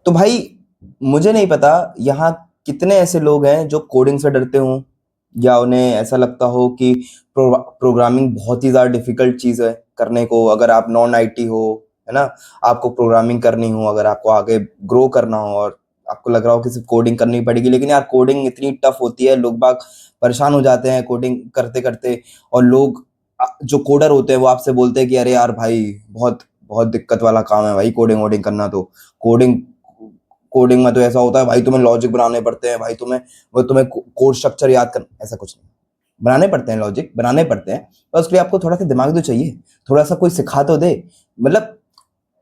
तो भाई मुझे नहीं पता यहाँ कितने ऐसे लोग हैं जो कोडिंग से डरते हों, या उन्हें ऐसा लगता हो कि प्रोग्रामिंग बहुत ही ज़्यादा डिफिकल्ट चीज़ है करने को। अगर आप नॉन आईटी हो, है ना, आपको प्रोग्रामिंग करनी हो, अगर आपको आगे ग्रो करना हो और आपको लग रहा हो कि सिर्फ कोडिंग करनी पड़ेगी, लेकिन यार कोडिंग इतनी टफ होती है, लोग बाग परेशान हो जाते हैं कोडिंग करते करते। और लोग जो कोडर होते हैं वो आपसे बोलते हैं कि अरे यार भाई, बहुत बहुत दिक्कत वाला काम है भाई कोडिंग वोडिंग करना। तो कोडिंग कोडिंग में तो ऐसा होता है भाई, तुम्हें लॉजिक बनाने पड़ते हैं भाई, तुम्हें कोड स्ट्रक्चर याद कर, ऐसा कुछ नहीं। बनाने पड़ते हैं, लॉजिक बनाने पड़ते हैं, पर उसके लिए आपको थोड़ा सा दिमाग तो चाहिए, थोड़ा सा कोई सिखा तो दे। मतलब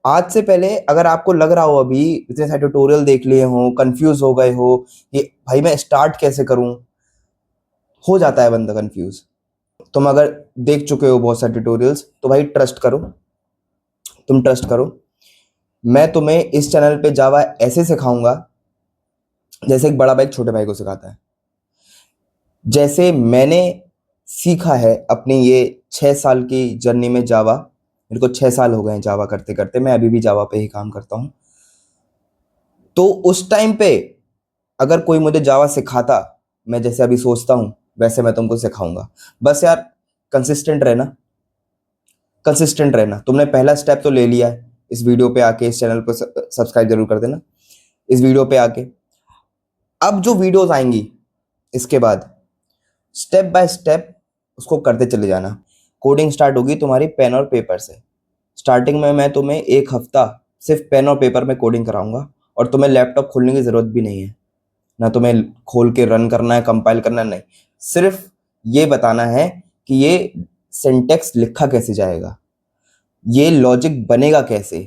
आज से पहले अगर आपको लग रहा हो, अभी इतने सारे ट्यूटोरियल देख लिए हो, कंफ्यूज हो गए हो कि भाई मैं स्टार्ट कैसे करूं, हो जाता है बंदा कंफ्यूज। तुम अगर देख चुके हो बहुत सारे ट्यूटोरियल्स, तो भाई ट्रस्ट करो, तुम ट्रस्ट करो। मैं तुम्हें इस चैनल पे जावा ऐसे सिखाऊंगा जैसे एक बड़ा भाई छोटे भाई को सिखाता है। जैसे मैंने सीखा है अपनी ये 6 साल की जर्नी में जावा, मेरे को 6 साल हो गए हैं जावा करते करते, मैं अभी भी जावा पे ही काम करता हूँ। तो उस टाइम पे अगर कोई मुझे जावा सिखाता, मैं जैसे अभी सोचता हूँ वैसे मैं तुमको सिखाऊंगा। बस यार कंसिस्टेंट रहना, कंसिस्टेंट रहना। तुमने पहला स्टेप तो ले लिया है, इस वीडियो पे आके इस चैनल पर सब्सक्राइब जरूर कर देना, इस वीडियो पे आके। अब जो वीडियोस आएंगी इसके बाद स्टेप बाय स्टेप उसको करते चले जाना। कोडिंग स्टार्ट होगी तुम्हारी पेन और पेपर से। स्टार्टिंग में मैं तुम्हें 1 हफ्ता सिर्फ पेन और पेपर में कोडिंग कराऊंगा, और तुम्हें लैपटॉप खोलने की ज़रूरत भी नहीं है, ना तुम्हें खोल के रन करना है, कंपाइल करना है, नहीं। सिर्फ ये बताना है कि ये सिंटेक्स लिखा कैसे जाएगा, ये लॉजिक बनेगा कैसे।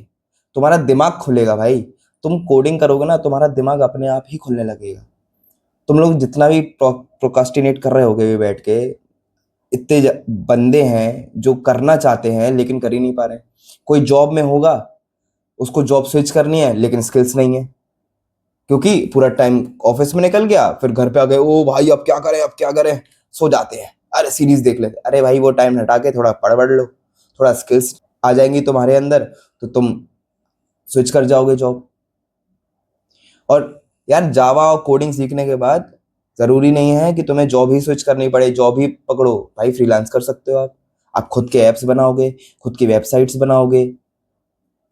तुम्हारा दिमाग खुलेगा भाई, तुम कोडिंग करोगे ना, तुम्हारा दिमाग अपने आप ही खुलने लगेगा। तुम लोग जितना भी प्रोकास्टिनेट कर रहे होगे बैठ के, इतने बंदे हैं जो करना चाहते हैं लेकिन कर ही नहीं पा रहे। कोई जॉब में होगा, उसको जॉब स्विच करनी है लेकिन स्किल्स नहीं है, क्योंकि पूरा टाइम ऑफिस में निकल गया, फिर घर पे आ गए, ओ भाई अब क्या करें, अब क्या करें, सो जाते हैं, अरे सीरीज देख लेते। अरे भाई वो टाइम हटा के थोड़ा पढ़ लो, थोड़ा स्किल्स आ जाएंगी तुम्हारे अंदर, तो तुम स्विच कर जाओगे जॉब। और यार जावा और कोडिंग सीखने के बाद जरूरी नहीं है कि तुम्हें जॉब ही स्विच करनी पड़े, जॉब ही पकड़ो भाई, फ्रीलांस कर सकते हो आप खुद के एप्स बनाओगे, खुद की वेबसाइट्स बनाओगे,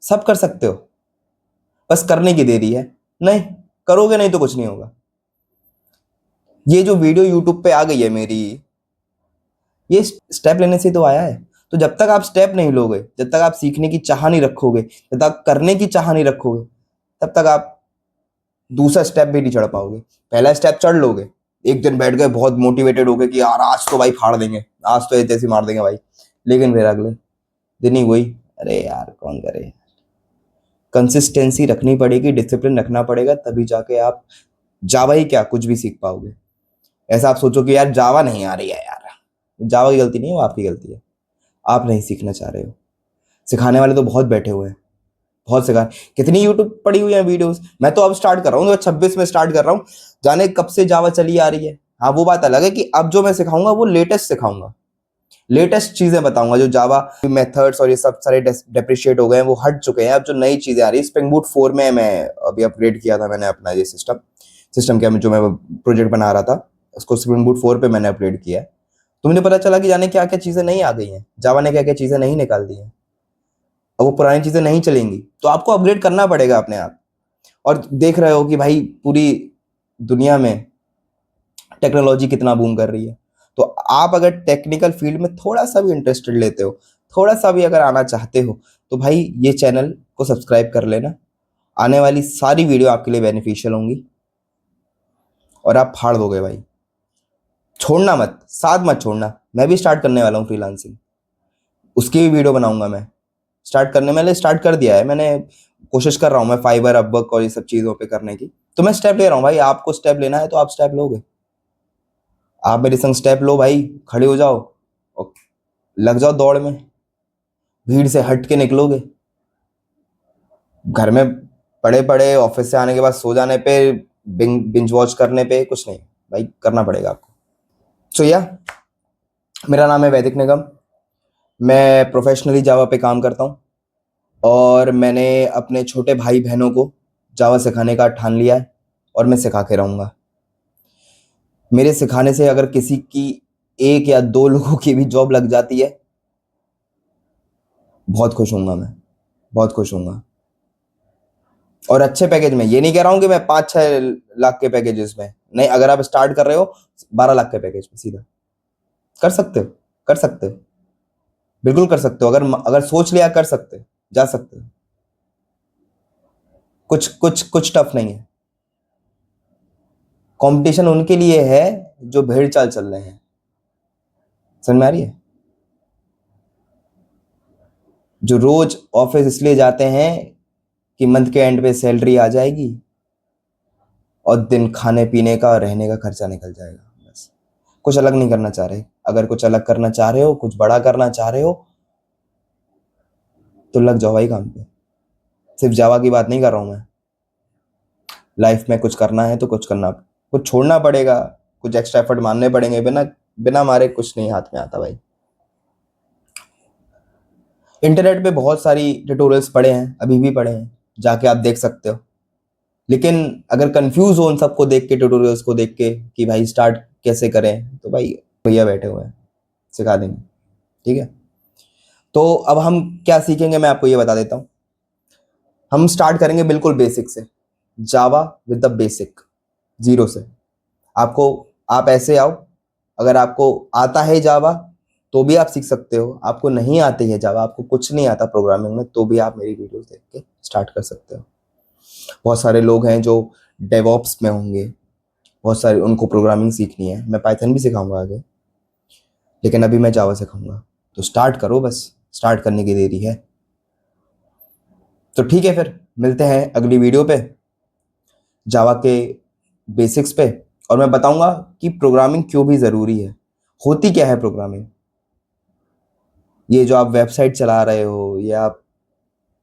सब कर सकते हो। बस करने की देरी है, नहीं करोगे नहीं तो कुछ नहीं होगा। ये जो वीडियो यूट्यूब पे आ गई है मेरी, ये स्टेप लेने से तो आया है। तो जब तक आप स्टेप नहीं लोगे, जब तक आप सीखने की चाह नहीं रखोगे, जब तक करने की चाह नहीं रखोगे, तब तक आप दूसरा स्टेप भी नहीं चढ़ पाओगे। पहला स्टेप चढ़ लोगे, एक दिन बैठ गए बहुत मोटिवेटेड हो गए कि यार आज तो भाई फाड़ देंगे, आज तो ऐसे मार देंगे भाई, लेकिन फिर अगले दिन ही वही, अरे यार कौन करे। कंसिस्टेंसी रखनी पड़ेगी, डिसिप्लिन रखना पड़ेगा, तभी जाके आप जावा ही क्या कुछ भी सीख पाओगे। ऐसा आप सोचो कि यार जावा नहीं आ रही है यार, जावा की गलती नहीं है, वो आपकी गलती है, आप नहीं सीखना चाह रहे हो। सिखाने वाले तो बहुत बैठे हुए हैं, बहुत सिखा, कितनी यूट्यूब पड़ी हुई है वीडियोस। मैं तो अब स्टार्ट कर रहा हूँ, 2026 में स्टार्ट कर रहा हूँ, जाने कब से जावा चली आ रही है। हाँ वो बात अलग है कि अब जो मैं सिखाऊंगा वो लेटेस्ट सिखाऊंगा, लेटेस्ट चीजें बताऊंगा। जो जावा मेथड्स और ये सब सारे डेप्रिशिएट हो गए हैं, वो हट चुके हैं। अब जो नई चीजें आ रही है, स्प्रिंग बूट 4 में मैं अभी अपग्रेड किया था मैंने अपना ये सिस्टम क्या, जो मैं प्रोजेक्ट बना रहा था उसको स्प्रिंग बूट 4 पे मैंने अपग्रेड किया है। तो मुझे पता चला कि जाने क्या क्या चीजें नहीं आ गई हैं, जावा ने क्या क्या चीजें नहीं निकाल दी हैं, और वो पुरानी चीजें नहीं चलेंगी, तो आपको अपग्रेड करना पड़ेगा अपने आप। और देख रहे हो कि भाई पूरी दुनिया में टेक्नोलॉजी कितना बूम कर रही है। तो आप अगर टेक्निकल फील्ड में थोड़ा सा भी इंटरेस्टेड लेते हो, थोड़ा सा भी अगर आना चाहते हो, तो भाई ये चैनल को सब्सक्राइब कर लेना। आने वाली सारी वीडियो आपके लिए बेनिफिशियल होंगी और आप फाड़ दोगे भाई। छोड़ना मत, साथ मत छोड़ना। मैं भी स्टार्ट करने वाला हूँ फ्रीलांसिंग, उसकी भी वीडियो बनाऊंगा मैं। स्टार्ट करने में स्टार्ट कर दिया है मैंने, कोशिश कर रहा हूँ मैं फाइवर, अपवर्क और ये सब चीज़ों पे करने की। तो मैं स्टेप ले रहा हूँ भाई, आपको स्टेप लेना है तो आप स्टेप लोगे, आप मेरे संग स्टेप लो भाई, खड़े हो जाओ और लग जाओ दौड़ में, भीड़ से हट के निकलोगे। घर में पड़े पड़े ऑफिस से आने के बाद सो जाने पे, बिंज वॉच करने पे कुछ नहीं भाई, करना पड़ेगा आपको। सो या मेरा नाम है वैदिक निगम, मैं प्रोफेशनली जावा पे काम करता हूँ, और मैंने अपने छोटे भाई बहनों को जावा सिखाने का ठान लिया है और मैं सिखा के रहूँगा। मेरे सिखाने से अगर किसी की 1 या 2 लोगों की भी जॉब लग जाती है, बहुत खुश होऊँगा मैं, बहुत खुश होऊँगा। और अच्छे पैकेज में, ये नहीं कह रहा हूँ कि मैं 5-6 लाख के पैकेजेस में, नहीं, अगर आप स्टार्ट कर रहे हो 12 लाख के पैकेज में सीधा कर सकते हो, कर सकते हो, बिल्कुल कर सकते हो। अगर सोच लिया कर सकते हो, जा सकते हो। कुछ टफ नहीं है। कंपटीशन उनके लिए है जो भेड़ चाल चल रहे हैं, समझ में आ रही है? जो रोज ऑफिस इसलिए जाते हैं कि मंथ के एंड पे सैलरी आ जाएगी और दिन खाने पीने का रहने का खर्चा निकल जाएगा, बस। कुछ अलग नहीं करना चाह रहे। अगर कुछ अलग करना चाह रहे हो, कुछ बड़ा करना चाह रहे हो, तो लग जाओ भाई काम पे। सिर्फ जावा की बात नहीं कर रहा हूं मैं। लाइफ में कुछ करना है तो कुछ छोड़ना पड़ेगा, कुछ एक्स्ट्रा एफर्ट मारने पड़ेंगे। बिना बिना मारे कुछ नहीं हाथ में आता भाई। इंटरनेट पे बहुत सारी ट्यूटोरियल्स पड़े हैं, अभी भी पड़े हैं, जाके आप देख सकते हो। लेकिन अगर कंफ्यूज हो उन सबको देख के, ट्यूटोरियल्स को देख के कि भाई स्टार्ट कैसे करें, तो भाई भैया बैठे हुए हैं, सिखा देंगे, ठीक है? तो अब हम क्या सीखेंगे मैं आपको ये बता देता हूँ। हम स्टार्ट करेंगे बिल्कुल बेसिक से, Java with the basic, zero से। आप ऐसे आओ, अगर आपको आता है जावा तो भी आप सीख सकते हो, आपको नहीं आती है जावा, आपको कुछ नहीं आता प्रोग्रामिंग में, तो भी आप मेरी वीडियो देख के स्टार्ट कर सकते हो। बहुत सारे लोग हैं जो डेवऑप्स में होंगे, बहुत सारे उनको प्रोग्रामिंग सीखनी है। मैं पाइथन भी सिखाऊंगा आगे, लेकिन अभी मैं जावा सिखाऊंगा। तो स्टार्ट करो, बस स्टार्ट करने की देरी है। तो ठीक है, फिर मिलते हैं अगली वीडियो पे, जावा के बेसिक्स पे। और मैं बताऊंगा कि प्रोग्रामिंग क्यों भी ज़रूरी है, होती क्या है प्रोग्रामिंग। ये जो आप वेबसाइट चला रहे हो, या आप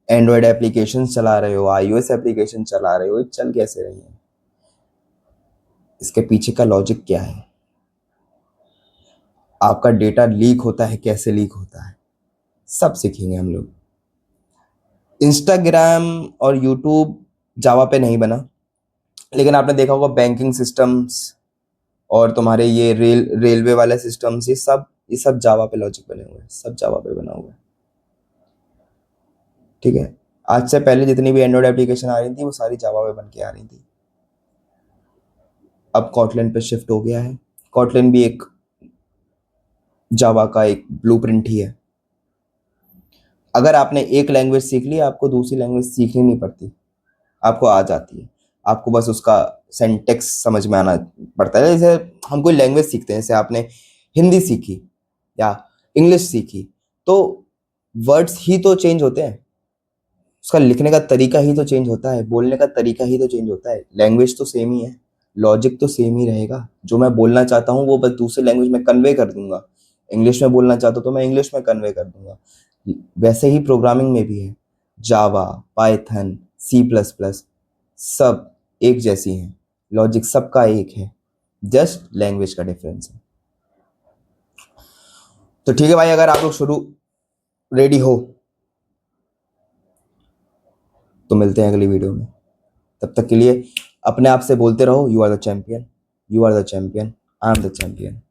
एंड्रॉयड एप्लीकेशन चला रहे हो, iOS एप्लीकेशन चला रहे हो, ये चल कैसे रही है, इसके पीछे का लॉजिक क्या है, आपका डेटा लीक होता है कैसे लीक होता है, सब सीखेंगे हम लोग। इंस्टाग्राम और यूट्यूब जावा पे नहीं बना, लेकिन आपने देखा होगा बैंकिंग सिस्टम्स और तुम्हारे ये रेलवे वाले सिस्टम्स, ये सब जावा पे लॉजिक बने हुए हैं, सब जावा पे बना हुआ है, ठीक है? आज से पहले जितनी भी एंड्रॉयड एप्लीकेशन आ रही थी वो सारी जावा पे बन के आ रही थी। अब कॉटलिन पे शिफ्ट हो गया है। कॉटलिन भी एक जावा का एक ब्लूप्रिंट ही है। अगर आपने एक लैंग्वेज सीख ली, आपको दूसरी लैंग्वेज सीखनी नहीं पड़ती, आपको आ जाती है। आपको बस उसका सेंटेक्स समझ में आना पड़ता है। जैसे हम कोई लैंग्वेज सीखते हैं, जैसे आपने हिंदी सीखी या इंग्लिश सीखी, तो वर्ड्स ही तो चेंज होते हैं, उसका लिखने का तरीका ही तो चेंज होता है, बोलने का तरीका ही तो चेंज होता है। लैंग्वेज तो सेम ही है, लॉजिक तो सेम ही रहेगा। जो मैं बोलना चाहता हूँ वो बस दूसरे लैंग्वेज में कन्वे कर दूंगा। इंग्लिश में बोलना चाहता हूँ तो मैं इंग्लिश में कन्वे कर दूंगा। वैसे ही प्रोग्रामिंग में भी है। जावा, पाइथन, C++, सब एक जैसी हैं, लॉजिक सबका एक है, जस्ट लैंग्वेज का डिफरेंस है। तो ठीक है भाई, अगर आप लोग शुरू रेडी हो तो मिलते हैं अगली वीडियो में। तब तक के लिए अपने आप से बोलते रहो, you are the champion, you are the champion, I am the champion.